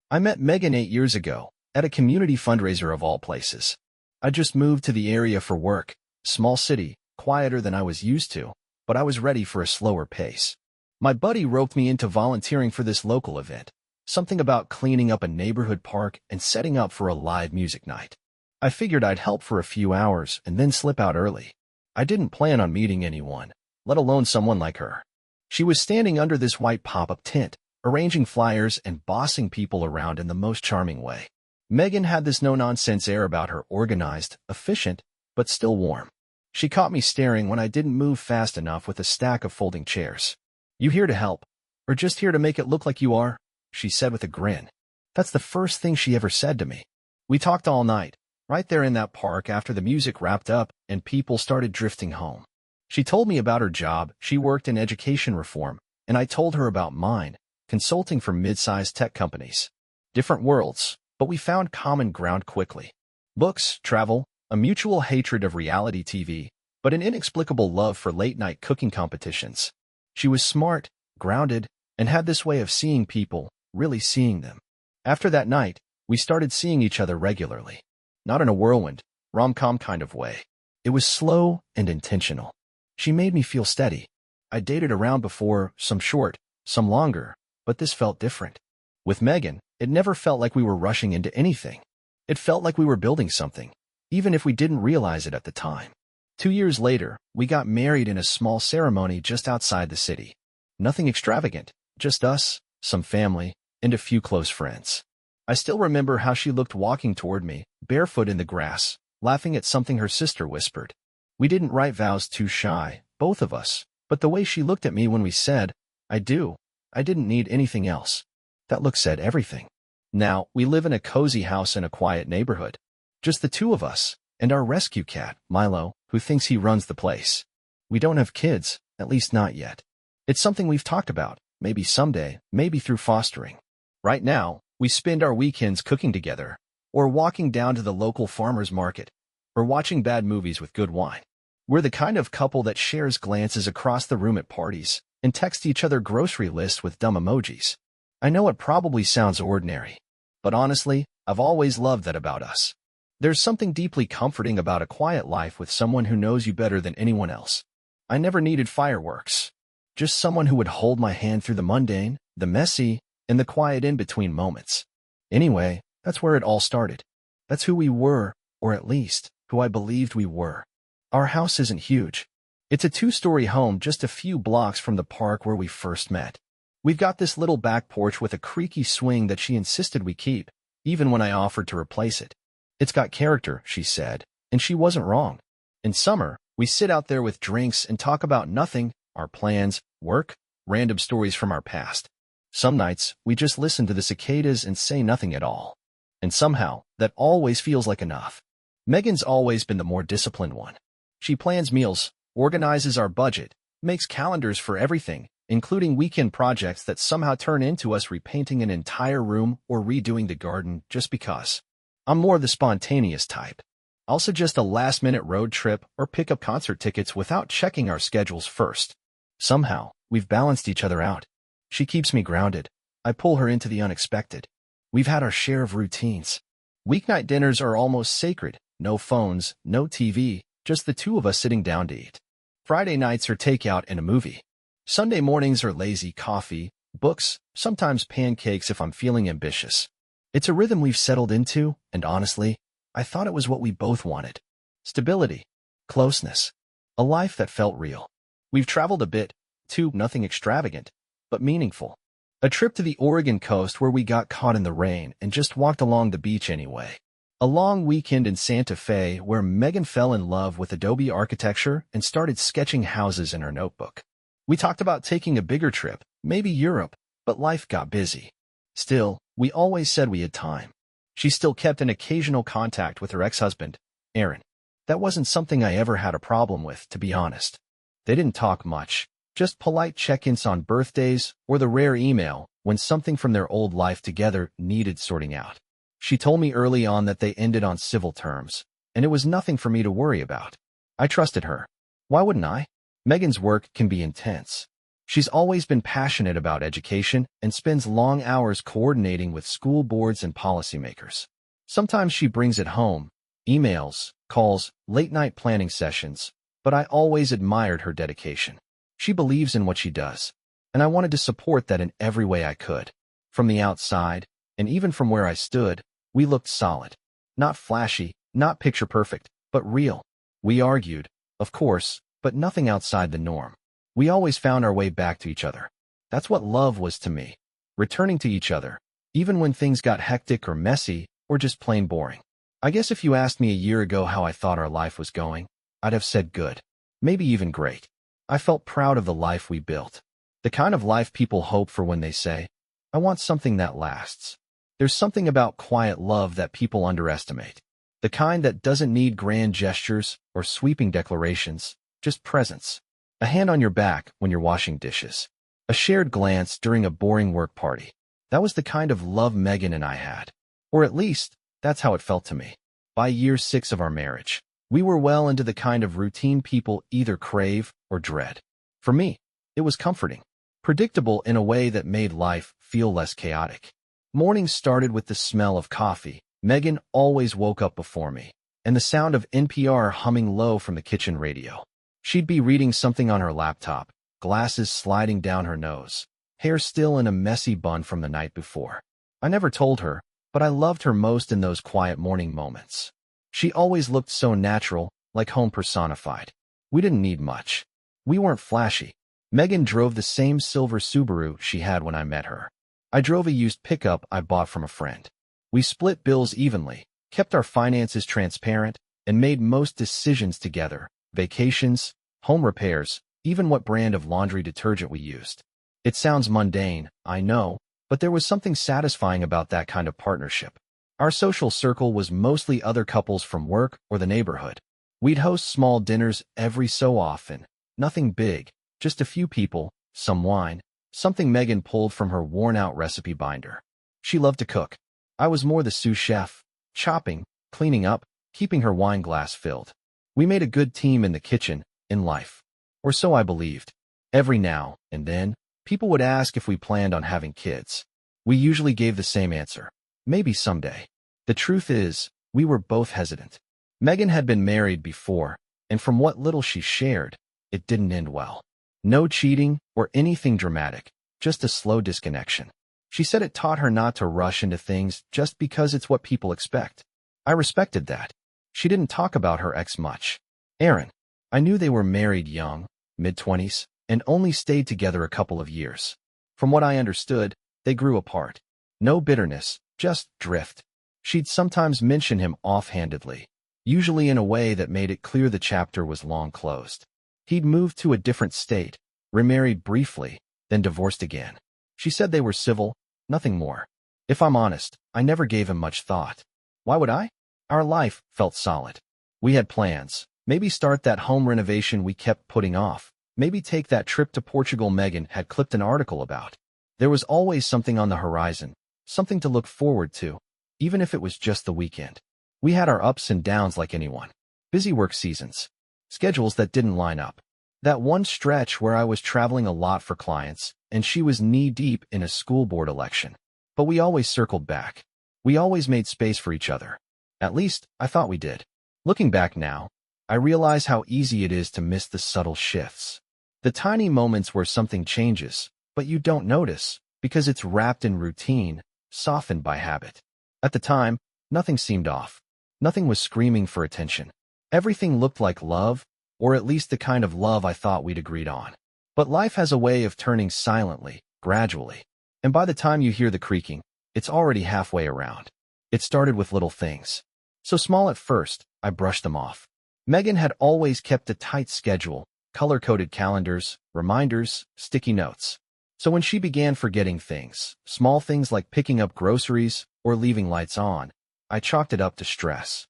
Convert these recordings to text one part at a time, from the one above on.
I met Megan 8 years ago, at a community fundraiser of all places. I just moved to the area for work, small city, quieter than I was used to, but I was ready for a slower pace. My buddy roped me into volunteering for this local event, something about cleaning up a neighborhood park and setting up for a live music night. I figured I'd help for a few hours and then slip out early. I didn't plan on meeting anyone, let alone someone like her. She was standing under this white pop-up tent, arranging flyers and bossing people around in the most charming way. Megan had this no-nonsense air about her, organized, efficient, but still warm. She caught me staring when I didn't move fast enough with a stack of folding chairs. "You here to help? Or just here to make it look like you are?" she said with a grin. That's the first thing she ever said to me. We talked all night, right there in that park after the music wrapped up and people started drifting home. She told me about her job. She worked in education reform, and I told her about mine, consulting for mid-sized tech companies. Different worlds, but we found common ground quickly. Books, travel, a mutual hatred of reality TV, but an inexplicable love for late-night cooking competitions. She was smart, grounded, and had this way of seeing people, really seeing them. After that night, we started seeing each other regularly. Not in a whirlwind, rom-com kind of way. It was slow and intentional. She made me feel steady. I dated around before, some short, some longer, but this felt different. With Megan, it never felt like we were rushing into anything. It felt like we were building something, even if we didn't realize it at the time. 2 years later, we got married in a small ceremony just outside the city. Nothing extravagant, just us, some family, and a few close friends. I still remember how she looked walking toward me, barefoot in the grass, laughing at something her sister whispered. We didn't write vows, too shy, both of us, but the way she looked at me when we said, "I do," I didn't need anything else. That look said everything. Now, we live in a cozy house in a quiet neighborhood. Just the two of us, and our rescue cat, Milo, who thinks he runs the place. We don't have kids, at least not yet. It's something we've talked about, maybe someday, maybe through fostering. Right now, we spend our weekends cooking together, or walking down to the local farmer's market, or watching bad movies with good wine. We're the kind of couple that shares glances across the room at parties, and texts each other grocery lists with dumb emojis. I know it probably sounds ordinary, but honestly, I've always loved that about us. There's something deeply comforting about a quiet life with someone who knows you better than anyone else. I never needed fireworks. Just someone who would hold my hand through the mundane, the messy, and the quiet in-between moments. Anyway, that's where it all started. That's who we were, or at least, who I believed we were. Our house isn't huge. It's a 2-story home just a few blocks from the park where we first met. We've got this little back porch with a creaky swing that she insisted we keep, even when I offered to replace it. It's got character, she said, and she wasn't wrong. In summer, we sit out there with drinks and talk about nothing, our plans, work, random stories from our past. Some nights, we just listen to the cicadas and say nothing at all. And somehow, that always feels like enough. Megan's always been the more disciplined one. She plans meals, organizes our budget, makes calendars for everything, including weekend projects that somehow turn into us repainting an entire room or redoing the garden just because. I'm more the spontaneous type. I'll suggest a last-minute road trip or pick up concert tickets without checking our schedules first. Somehow, we've balanced each other out. She keeps me grounded. I pull her into the unexpected. We've had our share of routines. Weeknight dinners are almost sacred. No phones, no TV, just the two of us sitting down to eat. Friday nights are takeout and a movie. Sunday mornings are lazy coffee, books, sometimes pancakes if I'm feeling ambitious. It's a rhythm we've settled into, and honestly, I thought it was what we both wanted. Stability, closeness, a life that felt real. We've traveled a bit, too, nothing extravagant, but meaningful. A trip to the Oregon coast where we got caught in the rain and just walked along the beach anyway. A long weekend in Santa Fe where Megan fell in love with Adobe architecture and started sketching houses in her notebook. We talked about taking a bigger trip, maybe Europe, but life got busy. Still, we always said we had time. She still kept an occasional contact with her ex-husband, Aaron. That wasn't something I ever had a problem with, to be honest. They didn't talk much, just polite check-ins on birthdays or the rare email when something from their old life together needed sorting out. She told me early on that they ended on civil terms, and it was nothing for me to worry about. I trusted her. Why wouldn't I? Megan's work can be intense. She's always been passionate about education and spends long hours coordinating with school boards and policymakers. Sometimes she brings it home, emails, calls, late-night planning sessions, but I always admired her dedication. She believes in what she does, and I wanted to support that in every way I could. From the outside, and even from where I stood, we looked solid. Not flashy, not picture-perfect, but real. We argued, of course, but nothing outside the norm. We always found our way back to each other. That's what love was to me. Returning to each other, even when things got hectic or messy, or just plain boring. I guess if you asked me a year ago how I thought our life was going, I'd have said good. Maybe even great. I felt proud of the life we built. The kind of life people hope for when they say, I want something that lasts. There's something about quiet love that people underestimate. The kind that doesn't need grand gestures or sweeping declarations, just presence. A hand on your back when you're washing dishes. A shared glance during a boring work party. That was the kind of love Megan and I had. Or at least, that's how it felt to me. By year 6 of our marriage, we were well into the kind of routine people either crave or dread. For me, it was comforting. Predictable in a way that made life feel less chaotic. Mornings started with the smell of coffee. Megan always woke up before me, and the sound of NPR humming low from the kitchen radio. She'd be reading something on her laptop, glasses sliding down her nose, hair still in a messy bun from the night before. I never told her, but I loved her most in those quiet morning moments. She always looked so natural, like home personified. We didn't need much. We weren't flashy. Megan drove the same silver Subaru she had when I met her. I drove a used pickup I bought from a friend. We split bills evenly, kept our finances transparent, and made most decisions together. Vacations, home repairs, even what brand of laundry detergent we used. It sounds mundane, I know, but there was something satisfying about that kind of partnership. Our social circle was mostly other couples from work or the neighborhood. We'd host small dinners every so often, nothing big, just a few people, some wine, something Megan pulled from her worn-out recipe binder. She loved to cook. I was more the sous chef, chopping, cleaning up, keeping her wine glass filled. We made a good team in the kitchen, in life. Or so I believed. Every now and then, people would ask if we planned on having kids. We usually gave the same answer. Maybe someday. The truth is, we were both hesitant. Megan had been married before, and from what little she shared, it didn't end well. No cheating or anything dramatic, just a slow disconnection. She said it taught her not to rush into things just because it's what people expect. I respected that. She didn't talk about her ex much. Aaron. I knew they were married young, mid-20s, and only stayed together a couple of years. From what I understood, they grew apart. No bitterness, just drift. She'd sometimes mention him offhandedly, usually in a way that made it clear the chapter was long closed. He'd moved to a different state, remarried briefly, then divorced again. She said they were civil, nothing more. If I'm honest, I never gave him much thought. Why would I? Our life felt solid. We had plans. Maybe start that home renovation we kept putting off. Maybe take that trip to Portugal Megan had clipped an article about. There was always something on the horizon, something to look forward to, even if it was just the weekend. We had our ups and downs like anyone. Busy work seasons. Schedules that didn't line up. That one stretch where I was traveling a lot for clients, and she was knee-deep in a school board election. But we always circled back. We always made space for each other. At least, I thought we did. Looking back now, I realize how easy it is to miss the subtle shifts. The tiny moments where something changes, but you don't notice, because it's wrapped in routine, softened by habit. At the time, nothing seemed off. Nothing was screaming for attention. Everything looked like love, or at least the kind of love I thought we'd agreed on. But life has a way of turning silently, gradually. And by the time you hear the creaking, it's already halfway around. It started with little things. So small at first, I brushed them off. Megan had always kept a tight schedule, color-coded calendars, reminders, sticky notes. So when she began forgetting things, small things like picking up groceries or leaving lights on, I chalked it up to stress.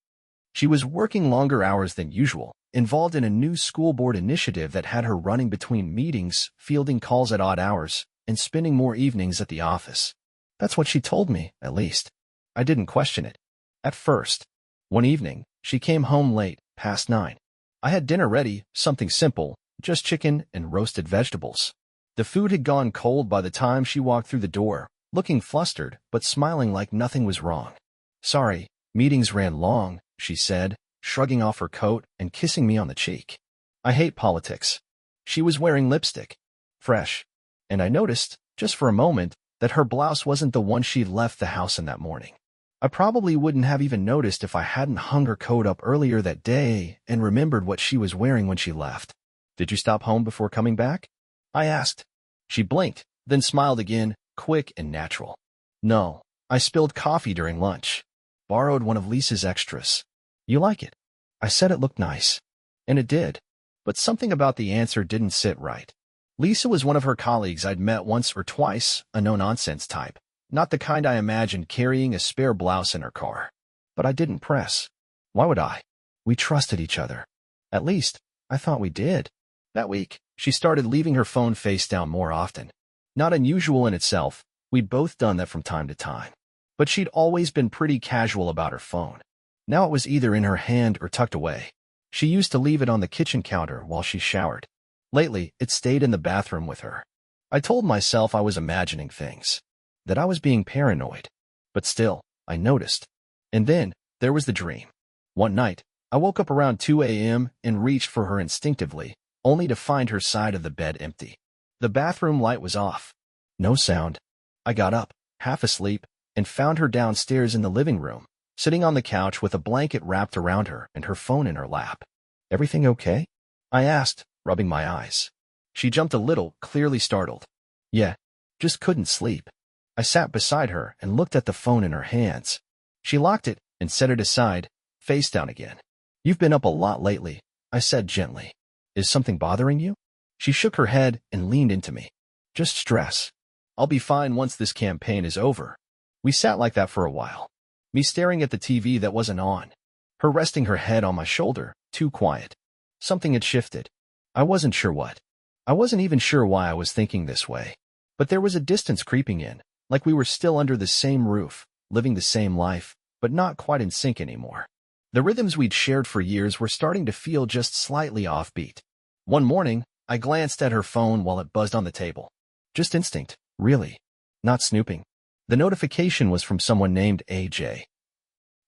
She was working longer hours than usual, involved in a new school board initiative that had her running between meetings, fielding calls at odd hours, and spending more evenings at the office. That's what she told me, at least. I didn't question it. At first. One evening, she came home late, past 9. I had dinner ready, something simple, just chicken and roasted vegetables. The food had gone cold by the time she walked through the door, looking flustered but smiling like nothing was wrong. "Sorry, meetings ran long," she said, shrugging off her coat and kissing me on the cheek. "I hate politics." She was wearing lipstick. Fresh. And I noticed, just for a moment, that her blouse wasn't the one she'd left the house in that morning. I probably wouldn't have even noticed if I hadn't hung her coat up earlier that day and remembered what she was wearing when she left. "Did you stop home before coming back?" I asked. She blinked, then smiled again, quick and natural. "No, I spilled coffee during lunch. Borrowed one of Lisa's extras." "You like it?" I said it looked nice. And it did. But something about the answer didn't sit right. Lisa was one of her colleagues I'd met once or twice, a no-nonsense type. Not the kind I imagined carrying a spare blouse in her car. But I didn't press. Why would I? We trusted each other. At least, I thought we did. That week, she started leaving her phone face down more often. Not unusual in itself, we'd both done that from time to time. But she'd always been pretty casual about her phone. Now it was either in her hand or tucked away. She used to leave it on the kitchen counter while she showered. Lately, it stayed in the bathroom with her. I told myself I was imagining things, that I was being paranoid. But still, I noticed. And then, there was the dream. One night, I woke up around 2 a.m. and reached for her instinctively, only to find her side of the bed empty. The bathroom light was off. No sound. I got up, half asleep, and found her downstairs in the living room, sitting on the couch with a blanket wrapped around her and her phone in her lap. "Everything okay?" I asked, rubbing my eyes. She jumped a little, clearly startled. "Yeah, just couldn't sleep." I sat beside her and looked at the phone in her hands. She locked it and set it aside, face down again. "You've been up a lot lately," I said gently. "Is something bothering you?" She shook her head and leaned into me. "Just stress. I'll be fine once this campaign is over." We sat like that for a while. Me staring at the TV that wasn't on. Her resting her head on my shoulder, too quiet. Something had shifted. I wasn't sure what. I wasn't even sure why I was thinking this way. But there was a distance creeping in, like we were still under the same roof, living the same life, but not quite in sync anymore. The rhythms we'd shared for years were starting to feel just slightly offbeat. One morning, I glanced at her phone while it buzzed on the table. Just instinct, really. Not snooping. The notification was from someone named AJ.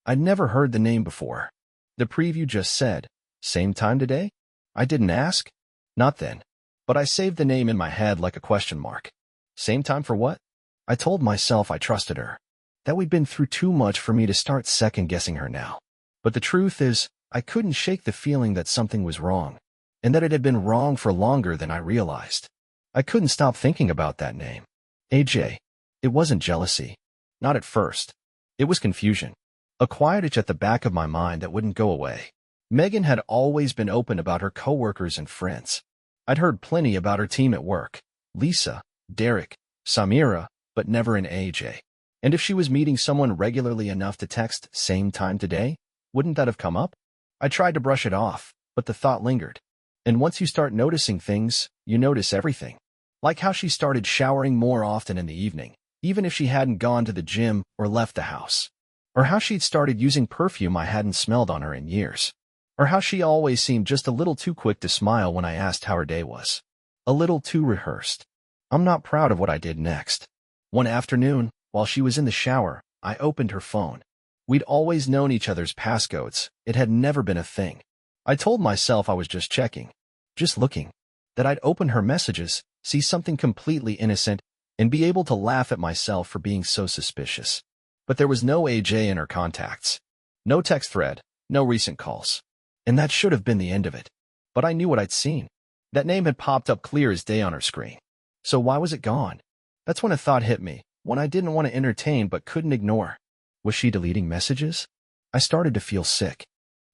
I'd never heard the name before. The preview just said, "Same time today?" I didn't ask. Not then. But I saved the name in my head like a question mark. Same time for what? I told myself I trusted her. That we'd been through too much for me to start second-guessing her now. But the truth is, I couldn't shake the feeling that something was wrong, and that it had been wrong for longer than I realized. I couldn't stop thinking about that name. AJ. It wasn't jealousy. Not at first. It was confusion. A quiet itch at the back of my mind that wouldn't go away. Megan had always been open about her coworkers and friends. I'd heard plenty about her team at work. Lisa, Derek, Samira, but never an AJ. And if she was meeting someone regularly enough to text "same time today," wouldn't that have come up? I tried to brush it off, but the thought lingered. And once you start noticing things, you notice everything. Like how she started showering more often in the evening, even if she hadn't gone to the gym or left the house. Or how she'd started using perfume I hadn't smelled on her in years. Or how she always seemed just a little too quick to smile when I asked how her day was. A little too rehearsed. I'm not proud of what I did next. One afternoon, while she was in the shower, I opened her phone. We'd always known each other's passcodes. It had never been a thing. I told myself I was just checking. Just looking. That I'd open her messages, see something completely innocent, and be able to laugh at myself for being so suspicious. But there was no AJ in her contacts. No text thread, no recent calls. And that should have been the end of it. But I knew what I'd seen. That name had popped up clear as day on her screen. So why was it gone? That's when a thought hit me, one I didn't want to entertain but couldn't ignore. Was she deleting messages? I started to feel sick.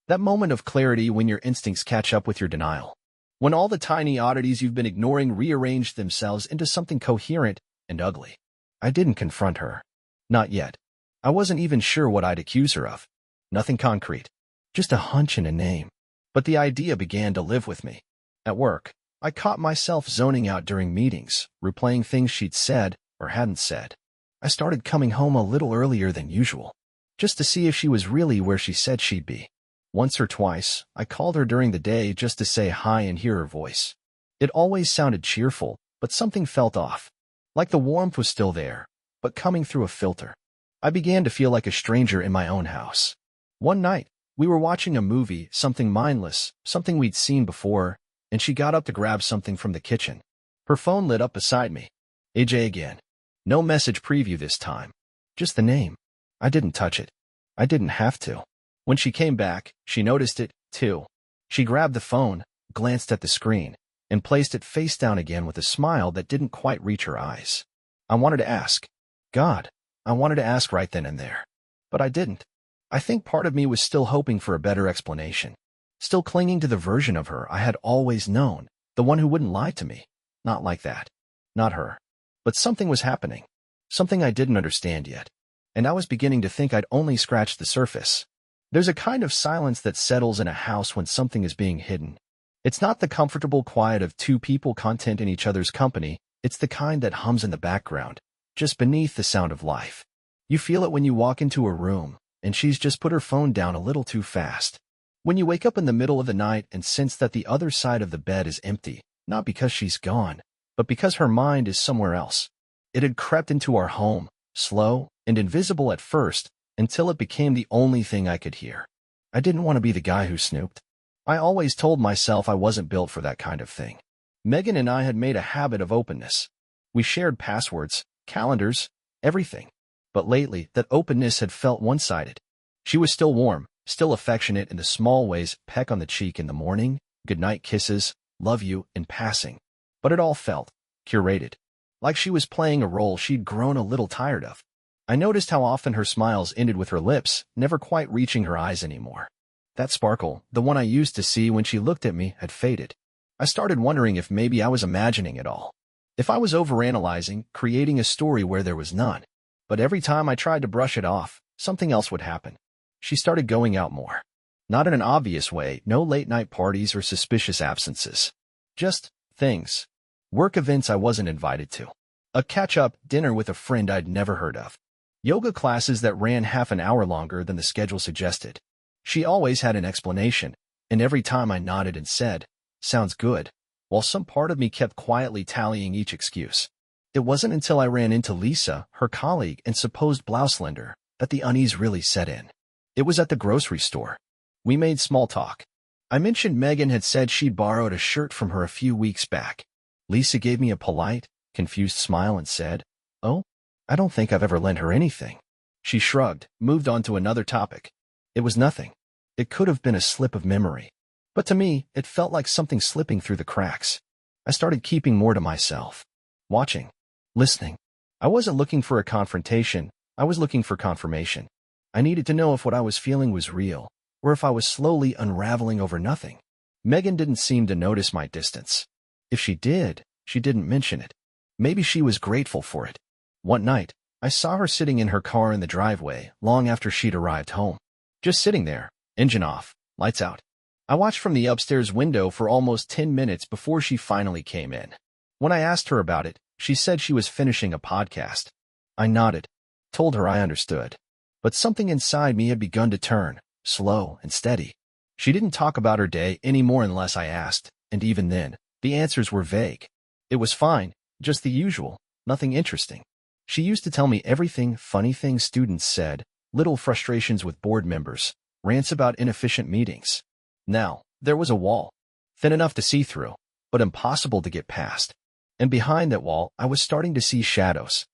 That moment of clarity when your instincts catch up with your denial. When all the tiny oddities you've been ignoring rearrange themselves into something coherent and ugly. I didn't confront her. Not yet. I wasn't even sure what I'd accuse her of. Nothing concrete. Just a hunch and a name. But the idea began to live with me. At work, I caught myself zoning out during meetings, replaying things she'd said or hadn't said. I started coming home a little earlier than usual, just to see if she was really where she said she'd be. Once or twice, I called her during the day just to say hi and hear her voice. It always sounded cheerful, but something felt off. Like the warmth was still there, but coming through a filter. I began to feel like a stranger in my own house. One night, we were watching a movie, something mindless, something we'd seen before, and she got up to grab something from the kitchen. Her phone lit up beside me. AJ again. No message preview this time. Just the name. I didn't touch it. I didn't have to. When she came back, she noticed it, too. She grabbed the phone, glanced at the screen, and placed it face down again with a smile that didn't quite reach her eyes. I wanted to ask. God, I wanted to ask right then and there. But I didn't. I think part of me was still hoping for a better explanation. Still clinging to the version of her I had always known, the one who wouldn't lie to me. Not like that. Not her. But something was happening. Something I didn't understand yet. And I was beginning to think I'd only scratched the surface. There's a kind of silence that settles in a house when something is being hidden. It's not the comfortable quiet of two people content in each other's company, it's the kind that hums in the background, just beneath the sound of life. You feel it when you walk into a room, and she's just put her phone down a little too fast. When you wake up in the middle of the night and sense that the other side of the bed is empty, not because she's gone, but because her mind is somewhere else. It had crept into our home, slow and invisible at first, until it became the only thing I could hear. I didn't want to be the guy who snooped. I always told myself I wasn't built for that kind of thing. Megan and I had made a habit of openness. We shared passwords, calendars, everything. But lately, that openness had felt one-sided. She was still warm, still affectionate in the small ways, peck on the cheek in the morning, goodnight kisses, love you in passing. But it all felt curated. Like she was playing a role she'd grown a little tired of. I noticed how often her smiles ended with her lips, never quite reaching her eyes anymore. That sparkle, the one I used to see when she looked at me, had faded. I started wondering if maybe I was imagining it all. If I was overanalyzing, creating a story where there was none. But every time I tried to brush it off, something else would happen. She started going out more. Not in an obvious way, no late-night parties or suspicious absences. Just things. Work events I wasn't invited to. A catch-up dinner with a friend I'd never heard of. Yoga classes that ran half an hour longer than the schedule suggested. She always had an explanation, and every time I nodded and said, "Sounds good," while some part of me kept quietly tallying each excuse. It wasn't until I ran into Lisa, her colleague and supposed blouse lender, that the unease really set in. It was at the grocery store. We made small talk. I mentioned Megan had said she'd borrowed a shirt from her a few weeks back. Lisa gave me a polite, confused smile and said, "Oh, I don't think I've ever lent her anything." She shrugged, moved on to another topic. It was nothing. It could have been a slip of memory. But to me, it felt like something slipping through the cracks. I started keeping more to myself. Watching. Listening. I wasn't looking for a confrontation. I was looking for confirmation. I needed to know if what I was feeling was real, or if I was slowly unraveling over nothing. Megan didn't seem to notice my distance. If she did, she didn't mention it. Maybe she was grateful for it. One night, I saw her sitting in her car in the driveway long after she'd arrived home. Just sitting there, engine off, lights out. I watched from the upstairs window for almost 10 minutes before she finally came in. When I asked her about it, she said she was finishing a podcast. I nodded, told her I understood. But something inside me had begun to turn, slow and steady. She didn't talk about her day any more unless I asked, and even then, the answers were vague. It was fine, just the usual, nothing interesting. She used to tell me everything, funny things students said, little frustrations with board members, rants about inefficient meetings. Now, there was a wall, thin enough to see through, but impossible to get past. And behind that wall, I was starting to see shadows.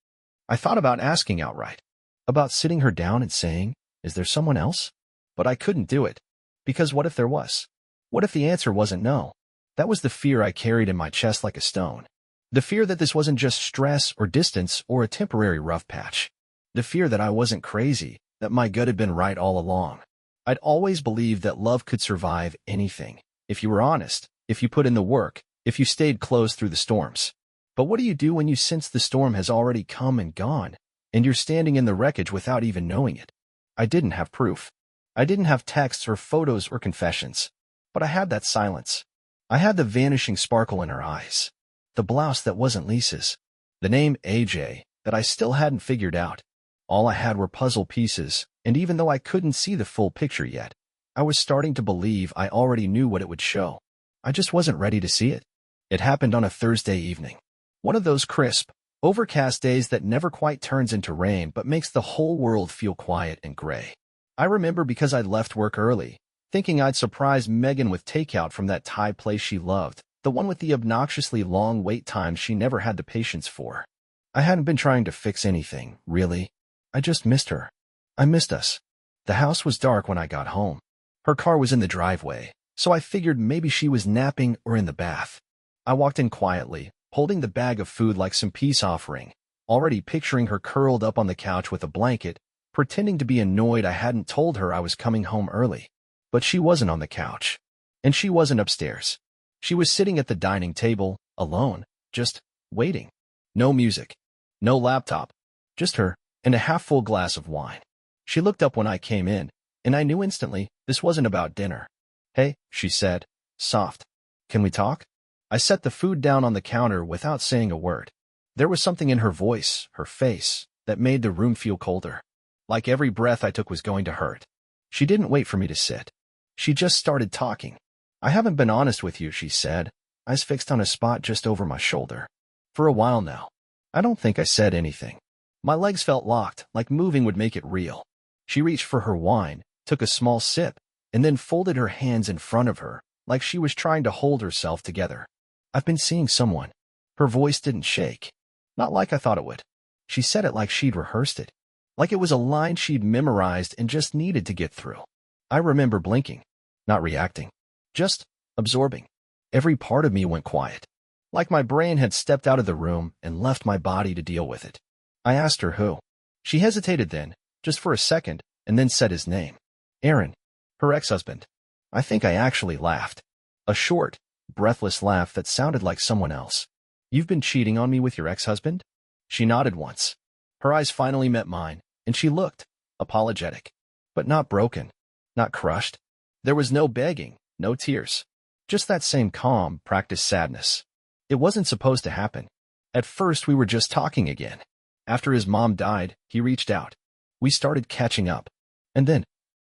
I thought about asking outright, about sitting her down and saying, "Is there someone else?" But I couldn't do it. Because what if there was? What if the answer wasn't no? That was the fear I carried in my chest like a stone. The fear that this wasn't just stress or distance or a temporary rough patch. The fear that I wasn't crazy, that my gut had been right all along. I'd always believed that love could survive anything, if you were honest, if you put in the work, if you stayed close through the storms. But what do you do when you sense the storm has already come and gone, and you're standing in the wreckage without even knowing it? I didn't have proof. I didn't have texts or photos or confessions. But I had that silence. I had the vanishing sparkle in her eyes. The blouse that wasn't Lisa's. The name AJ that I still hadn't figured out. All I had were puzzle pieces, and even though I couldn't see the full picture yet, I was starting to believe I already knew what it would show. I just wasn't ready to see it. It happened on a Thursday evening. One of those crisp, overcast days that never quite turns into rain but makes the whole world feel quiet and gray. I remember because I'd left work early, thinking I'd surprise Megan with takeout from that Thai place she loved, the one with the obnoxiously long wait times she never had the patience for. I hadn't been trying to fix anything, really. I just missed her. I missed us. The house was dark when I got home. Her car was in the driveway, so I figured maybe she was napping or in the bath. I walked in quietly, holding the bag of food like some peace offering, already picturing her curled up on the couch with a blanket, pretending to be annoyed I hadn't told her I was coming home early. But she wasn't on the couch. And she wasn't upstairs. She was sitting at the dining table, alone, just waiting. No music. No laptop. Just her, and a half-full glass of wine. She looked up when I came in, and I knew instantly this wasn't about dinner. "Hey," she said, soft. "Can we talk?" I set the food down on the counter without saying a word. There was something in her voice, her face, that made the room feel colder. Like every breath I took was going to hurt. She didn't wait for me to sit. She just started talking. "I haven't been honest with you," she said, eyes fixed on a spot just over my shoulder. "For a while now. I don't think I said anything." My legs felt locked, like moving would make it real. She reached for her wine, took a small sip, and then folded her hands in front of her, like she was trying to hold herself together. "I've been seeing someone." Her voice didn't shake. Not like I thought it would. She said it like she'd rehearsed it. Like it was a line she'd memorized and just needed to get through. I remember blinking, not reacting, just absorbing. Every part of me went quiet. Like my brain had stepped out of the room and left my body to deal with it. I asked her who. She hesitated then, just for a second, and then said his name. Aaron. Her ex-husband. I think I actually laughed. A short, breathless laugh that sounded like someone else. "You've been cheating on me with your ex-husband?" She nodded once. Her eyes finally met mine, and she looked apologetic, but not broken, not crushed. There was no begging, no tears. Just that same calm, practiced sadness. It wasn't supposed to happen. At first, we were just talking again. After his mom died, he reached out. We started catching up. And then,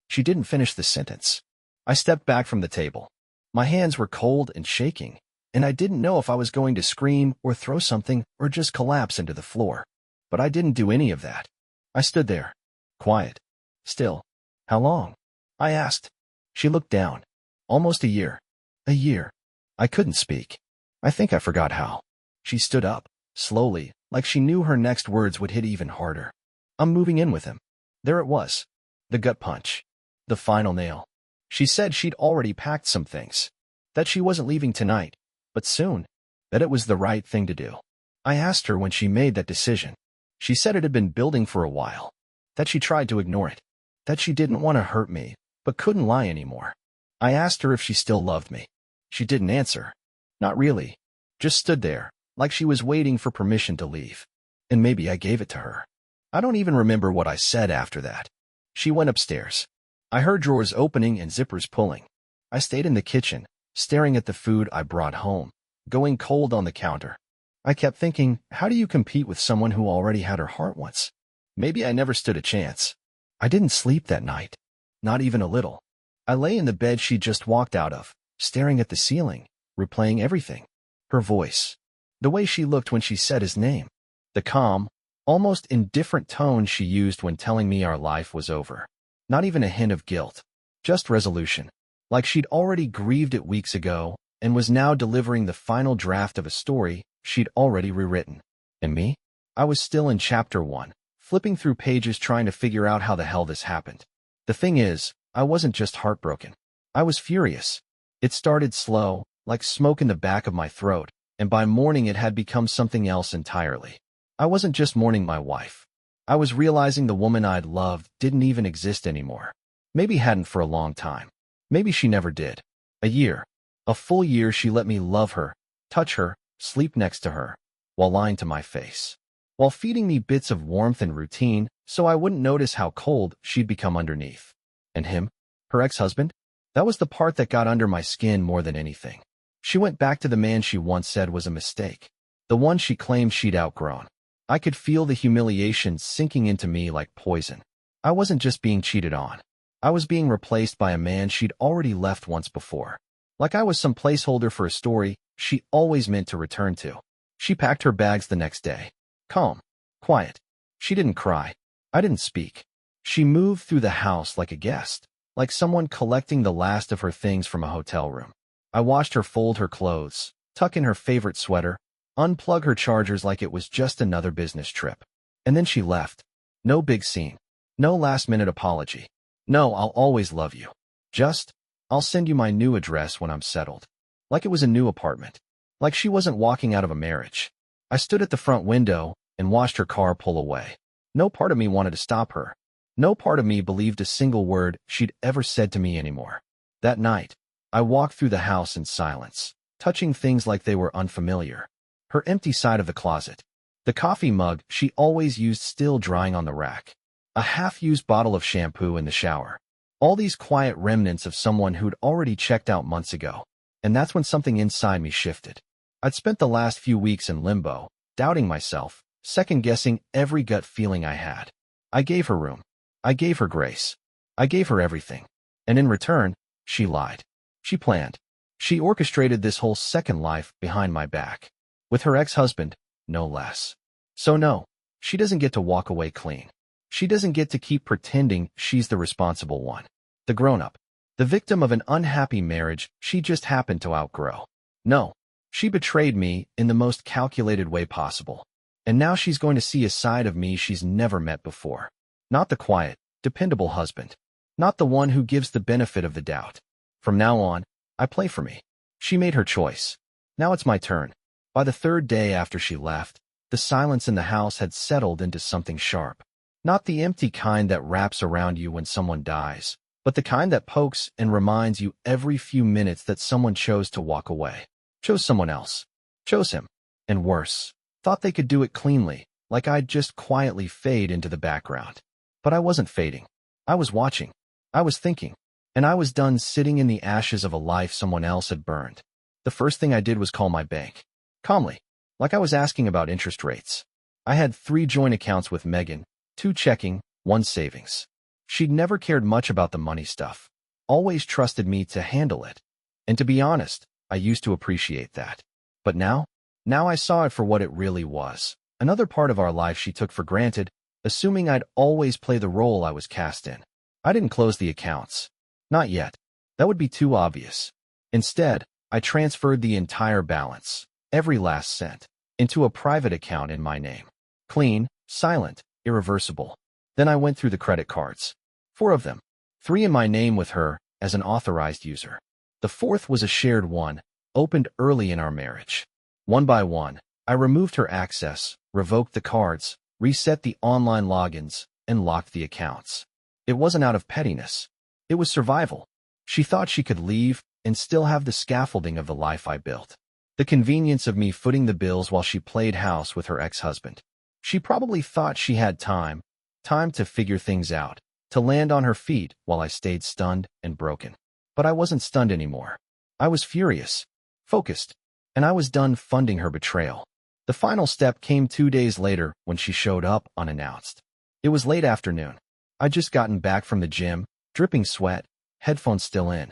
she didn't finish the sentence. I stepped back from the table. My hands were cold and shaking, and I didn't know if I was going to scream or throw something or just collapse into the floor. But I didn't do any of that. I stood there, quiet, still. "How long?" I asked. She looked down. "Almost a year." "A year." I couldn't speak. I think I forgot how. She stood up, slowly, like she knew her next words would hit even harder. "I'm moving in with him." There it was. The gut punch. The final nail. She said she'd already packed some things. That she wasn't leaving tonight, but soon. That it was the right thing to do. I asked her when she made that decision. She said it had been building for a while. That she tried to ignore it. That she didn't want to hurt me, but couldn't lie anymore. I asked her if she still loved me. She didn't answer. Not really. Just stood there, like she was waiting for permission to leave. And maybe I gave it to her. I don't even remember what I said after that. She went upstairs. I heard drawers opening and zippers pulling. I stayed in the kitchen, staring at the food I brought home, going cold on the counter. I kept thinking, how do you compete with someone who already had her heart once? Maybe I never stood a chance. I didn't sleep that night. Not even a little. I lay in the bed she'd just walked out of, staring at the ceiling, replaying everything. Her voice. The way she looked when she said his name. The calm, almost indifferent tone she used when telling me our life was over. Not even a hint of guilt. Just resolution. Like she'd already grieved it weeks ago and was now delivering the final draft of a story she'd already rewritten. And me? I was still in chapter 1, flipping through pages trying to figure out how the hell this happened. The thing is, I wasn't just heartbroken. I was furious. It started slow, like smoke in the back of my throat, and by morning it had become something else entirely. I wasn't just mourning my wife. I was realizing the woman I'd loved didn't even exist anymore. Maybe hadn't for a long time. Maybe she never did. A year. A full year she let me love her, touch her, sleep next to her, while lying to my face. While feeding me bits of warmth and routine so I wouldn't notice how cold she'd become underneath. And him? Her ex-husband? That was the part that got under my skin more than anything. She went back to the man she once said was a mistake. The one she claimed she'd outgrown. I could feel the humiliation sinking into me like poison. I wasn't just being cheated on. I was being replaced by a man she'd already left once before. Like I was some placeholder for a story she always meant to return to. She packed her bags the next day. Calm. Quiet. She didn't cry. I didn't speak. She moved through the house like a guest, like someone collecting the last of her things from a hotel room. I watched her fold her clothes, tuck in her favorite sweater, unplug her chargers like it was just another business trip. And then she left. No big scene. No last-minute apology. No, I'll always love you. Just, I'll send you my new address when I'm settled. Like it was a new apartment. Like she wasn't walking out of a marriage. I stood at the front window and watched her car pull away. No part of me wanted to stop her. No part of me believed a single word she'd ever said to me anymore. That night, I walked through the house in silence, touching things like they were unfamiliar. Her empty side of the closet. The coffee mug she always used still drying on the rack. A half-used bottle of shampoo in the shower. All these quiet remnants of someone who'd already checked out months ago. And that's when something inside me shifted. I'd spent the last few weeks in limbo, doubting myself, second-guessing every gut feeling I had. I gave her room. I gave her grace. I gave her everything. And in return, she lied. She planned. She orchestrated this whole second life behind my back. With her ex-husband, no less. So no, she doesn't get to walk away clean. She doesn't get to keep pretending she's the responsible one. The grown-up. The victim of an unhappy marriage she just happened to outgrow. No, she betrayed me in the most calculated way possible. And now she's going to see a side of me she's never met before. Not the quiet, dependable husband. Not the one who gives the benefit of the doubt. From now on, I play for me. She made her choice. Now it's my turn. By the third day after she left, the silence in the house had settled into something sharp. Not the empty kind that wraps around you when someone dies, but the kind that pokes and reminds you every few minutes that someone chose to walk away. Chose someone else. Chose him. And worse. Thought they could do it cleanly, like I'd just quietly fade into the background. But I wasn't fading. I was watching. I was thinking. And I was done sitting in the ashes of a life someone else had burned. The first thing I did was call my bank. Calmly. Like I was asking about interest rates. I had 3 joint accounts with Megan, 2 checking, 1 savings. She'd never cared much about the money stuff. Always trusted me to handle it. And to be honest, I used to appreciate that. But now I saw it for what it really was. Another part of our life she took for granted, assuming I'd always play the role I was cast in. I didn't close the accounts. Not yet. That would be too obvious. Instead, I transferred the entire balance, every last cent, into a private account in my name. Clean, silent, irreversible. Then I went through the credit cards. 4 of them. 3 in my name with her as an authorized user. The 4th was a shared one, opened early in our marriage. One by one, I removed her access, revoked the cards, reset the online logins, and locked the accounts. It wasn't out of pettiness. It was survival. She thought she could leave and still have the scaffolding of the life I built. The convenience of me footing the bills while she played house with her ex-husband. She probably thought she had time to figure things out, to land on her feet while I stayed stunned and broken. But I wasn't stunned anymore. I was furious, focused, and I was done funding her betrayal. The final step came 2 days later when she showed up unannounced. It was late afternoon. I'd just gotten back from the gym, dripping sweat, headphones still in.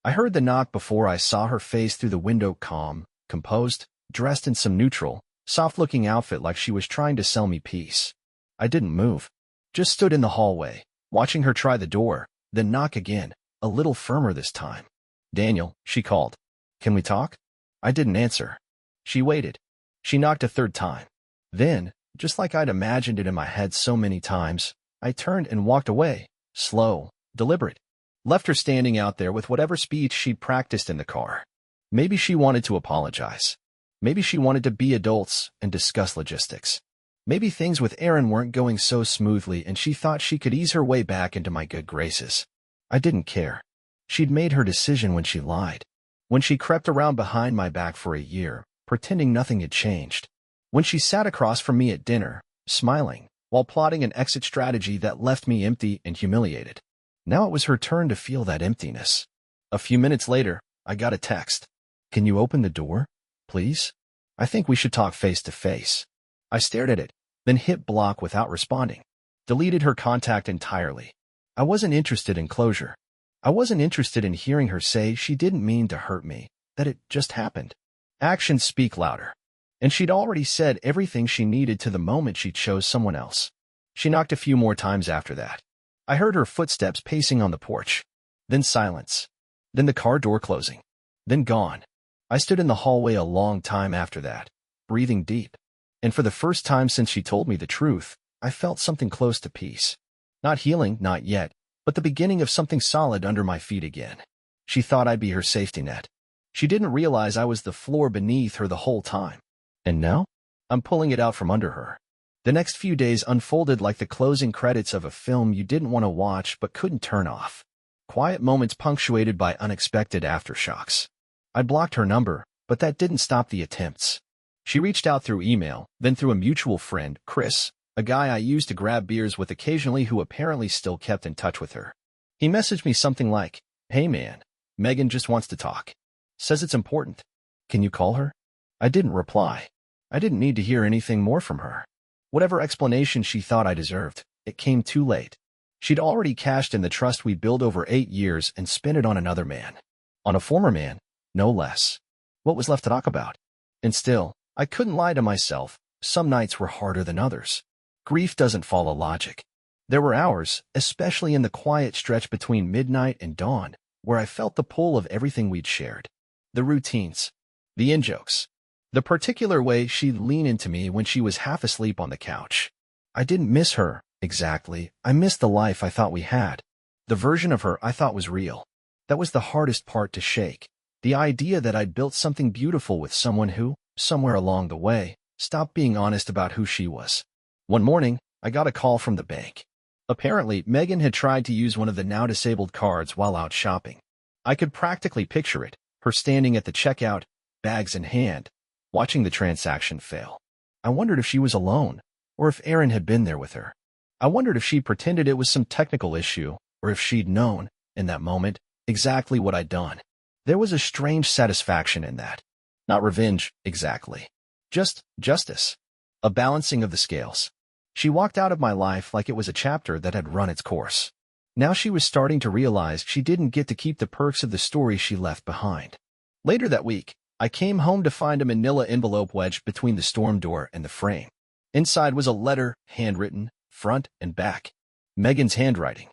I heard the knock before I saw her face through the window, calm, composed, dressed in some neutral, soft-looking outfit like she was trying to sell me peace. I didn't move. Just stood in the hallway, watching her try the door, then knock again, a little firmer this time. "Daniel," she called. "Can we talk?" I didn't answer. She waited. She knocked a 3rd time. Then, just like I'd imagined it in my head so many times, I turned and walked away, slow, deliberate. Left her standing out there with whatever speech she'd practiced in the car. Maybe she wanted to apologize. Maybe she wanted to be adults and discuss logistics. Maybe things with Aaron weren't going so smoothly and she thought she could ease her way back into my good graces. I didn't care. She'd made her decision when she lied. When she crept around behind my back for a year, pretending nothing had changed. When she sat across from me at dinner, smiling, while plotting an exit strategy that left me empty and humiliated. Now it was her turn to feel that emptiness. A few minutes later, I got a text. "Can you open the door, please? I think we should talk face to face." I stared at it, then hit block without responding. Deleted her contact entirely. I wasn't interested in closure. I wasn't interested in hearing her say she didn't mean to hurt me, that it just happened. Actions speak louder. And she'd already said everything she needed to the moment she chose someone else. She knocked a few more times after that. I heard her footsteps pacing on the porch. Then silence. Then the car door closing. Then gone. I stood in the hallway a long time after that, breathing deep. And for the first time since she told me the truth, I felt something close to peace. Not healing, not yet, but the beginning of something solid under my feet again. She thought I'd be her safety net. She didn't realize I was the floor beneath her the whole time. And now? I'm pulling it out from under her. The next few days unfolded like the closing credits of a film you didn't want to watch but couldn't turn off. Quiet moments punctuated by unexpected aftershocks. I blocked her number, but that didn't stop the attempts. She reached out through email, then through a mutual friend, Chris, a guy I used to grab beers with occasionally who apparently still kept in touch with her. He messaged me something like, "Hey man, Megan just wants to talk. Says it's important. Can you call her?" I didn't reply. I didn't need to hear anything more from her. Whatever explanation she thought I deserved, it came too late. She'd already cashed in the trust we'd built over 8 years and spent it on another man. On a former man, no less. What was left to talk about? And still, I couldn't lie to myself. Some nights were harder than others. Grief doesn't follow logic. There were hours, especially in the quiet stretch between midnight and dawn, where I felt the pull of everything we'd shared. The routines. The in-jokes. The particular way she'd lean into me when she was half asleep on the couch. I didn't miss her, exactly. I missed the life I thought we had. The version of her I thought was real. That was the hardest part to shake. The idea that I'd built something beautiful with someone who, somewhere along the way, stopped being honest about who she was. One morning, I got a call from the bank. Apparently, Megan had tried to use one of the now-disabled cards while out shopping. I could practically picture it, her standing at the checkout, bags in hand, watching the transaction fail. I wondered if she was alone, or if Aaron had been there with her. I wondered if she pretended it was some technical issue, or if she'd known, in that moment, exactly what I'd done. There was a strange satisfaction in that. Not revenge, exactly. Just justice. A balancing of the scales. She walked out of my life like it was a chapter that had run its course. Now she was starting to realize she didn't get to keep the perks of the story she left behind. Later that week, I came home to find a manila envelope wedged between the storm door and the frame. Inside was a letter, handwritten, front and back. Megan's handwriting.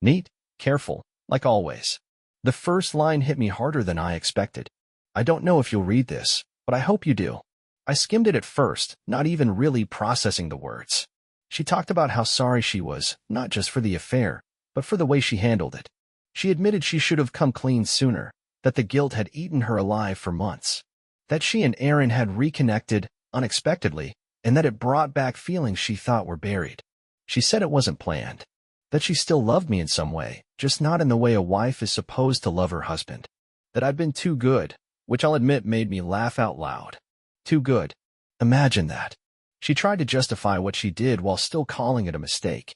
Neat, careful, like always. The first line hit me harder than I expected. "I don't know if you'll read this, but I hope you do." I skimmed it at first, not even really processing the words. She talked about how sorry she was, not just for the affair, but for the way she handled it. She admitted she should have come clean sooner, that the guilt had eaten her alive for months, that she and Aaron had reconnected, unexpectedly, and that it brought back feelings she thought were buried. She said it wasn't planned, that she still loved me in some way, just not in the way a wife is supposed to love her husband, that I'd been too good, which I'll admit made me laugh out loud. Too good. Imagine that. She tried to justify what she did while still calling it a mistake.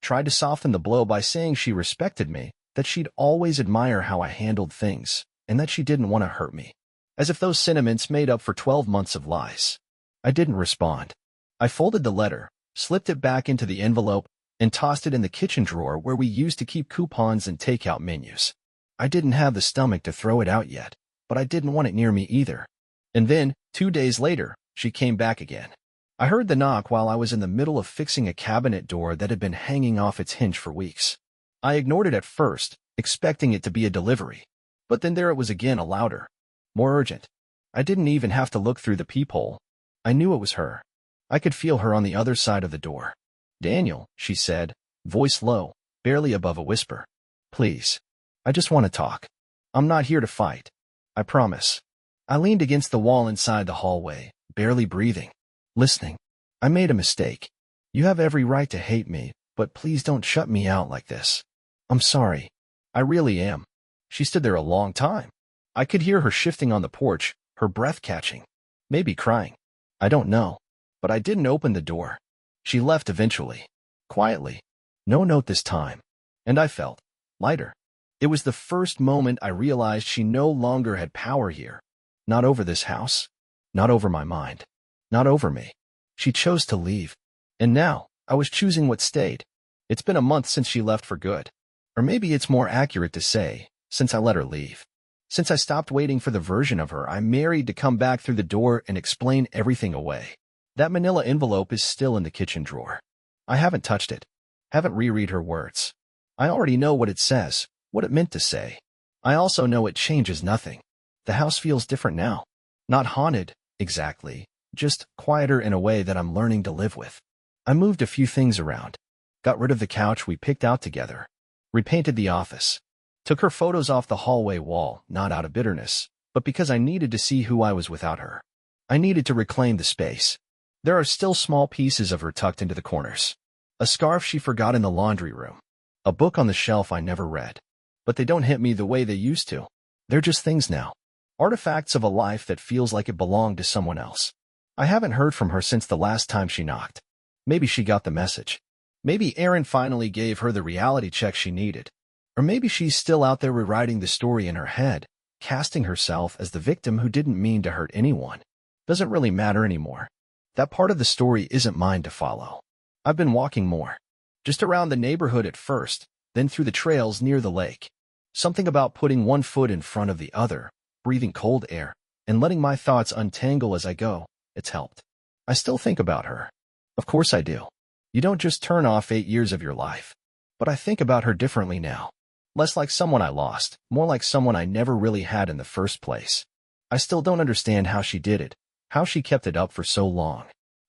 Tried to soften the blow by saying she respected me, that she'd always admire how I handled things, and that she didn't want to hurt me. As if those sentiments made up for 12 months of lies. I didn't respond. I folded the letter, slipped it back into the envelope, and tossed it in the kitchen drawer where we used to keep coupons and takeout menus. I didn't have the stomach to throw it out yet, but I didn't want it near me either. And then, 2 days later, she came back again. I heard the knock while I was in the middle of fixing a cabinet door that had been hanging off its hinge for weeks. I ignored it at first, expecting it to be a delivery. But then there it was again, louder, more urgent. I didn't even have to look through the peephole. I knew it was her. I could feel her on the other side of the door. "Daniel," she said, voice low, barely above a whisper. "Please. I just want to talk. I'm not here to fight. I promise." I leaned against the wall inside the hallway, barely breathing, listening. "I made a mistake. You have every right to hate me, but please don't shut me out like this. I'm sorry. I really am." She stood there a long time. I could hear her shifting on the porch, her breath catching. Maybe crying. I don't know. But I didn't open the door. She left eventually. Quietly. No note this time. And I felt lighter. It was the first moment I realized she no longer had power here. Not over this house. Not over my mind. Not over me. She chose to leave. And now, I was choosing what stayed. It's been a month since she left for good. Or maybe it's more accurate to say, since I let her leave. Since I stopped waiting for the version of her I married to come back through the door and explain everything away. That manila envelope is still in the kitchen drawer. I haven't touched it. Haven't reread her words. I already know what it says, what it meant to say. I also know it changes nothing. The house feels different now. Not haunted, exactly, just quieter in a way that I'm learning to live with. I moved a few things around. Got rid of the couch we picked out together. Repainted the office. Took her photos off the hallway wall, not out of bitterness, but because I needed to see who I was without her. I needed to reclaim the space. There are still small pieces of her tucked into the corners. A scarf she forgot in the laundry room. A book on the shelf I never read. But they don't hit me the way they used to. They're just things now. Artifacts of a life that feels like it belonged to someone else. I haven't heard from her since the last time she knocked. Maybe she got the message. Maybe Aaron finally gave her the reality check she needed. Or maybe she's still out there rewriting the story in her head, casting herself as the victim who didn't mean to hurt anyone. Doesn't really matter anymore. That part of the story isn't mine to follow. I've been walking more. Just around the neighborhood at first, then through the trails near the lake. Something about putting one foot in front of the other, breathing cold air, and letting my thoughts untangle as I go, it's helped. I still think about her. Of course I do. You don't just turn off 8 years of your life. But I think about her differently now. Less like someone I lost, more like someone I never really had in the first place. I still don't understand how she did it, how she kept it up for so long.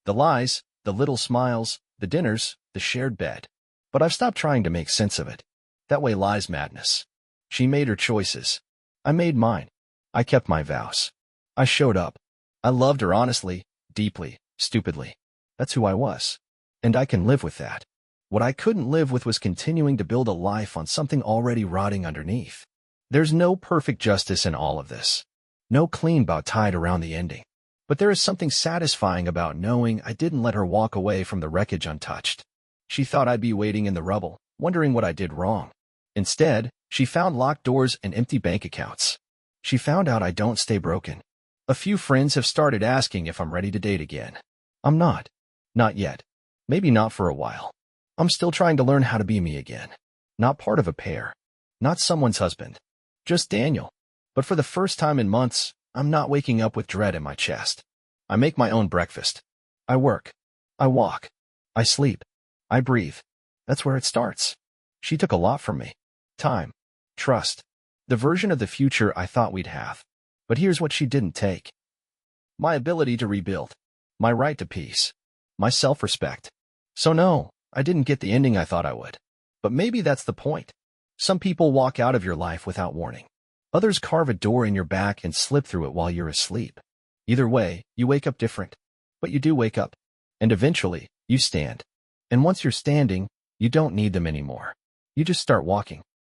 The lies, the little smiles, the dinners, the shared bed. But I've stopped trying to make sense of it. That way lies madness. She made her choices. I made mine. I kept my vows. I showed up. I loved her honestly, deeply, stupidly. That's who I was. And I can live with that. What I couldn't live with was continuing to build a life on something already rotting underneath. There's no perfect justice in all of this. No clean bow tied around the ending. But there is something satisfying about knowing I didn't let her walk away from the wreckage untouched. She thought I'd be waiting in the rubble, wondering what I did wrong. Instead, she found locked doors and empty bank accounts. She found out I don't stay broken. A few friends have started asking if I'm ready to date again. I'm not. Not yet. Maybe not for a while. I'm still trying to learn how to be me again. Not part of a pair. Not someone's husband. Just Daniel. But for the first time in months, I'm not waking up with dread in my chest. I make my own breakfast. I work. I walk. I sleep. I breathe. That's where it starts. She took a lot from me. Time. Trust. The version of the future I thought we'd have. But here's what she didn't take. My ability to rebuild. My right to peace. My self-respect. So no, I didn't get the ending I thought I would. But maybe that's the point. Some people walk out of your life without warning. Others carve a door in your back and slip through it while you're asleep. Either way, you wake up different. But you do wake up. And eventually, you stand. And once you're standing, you don't need them anymore. You just start walking.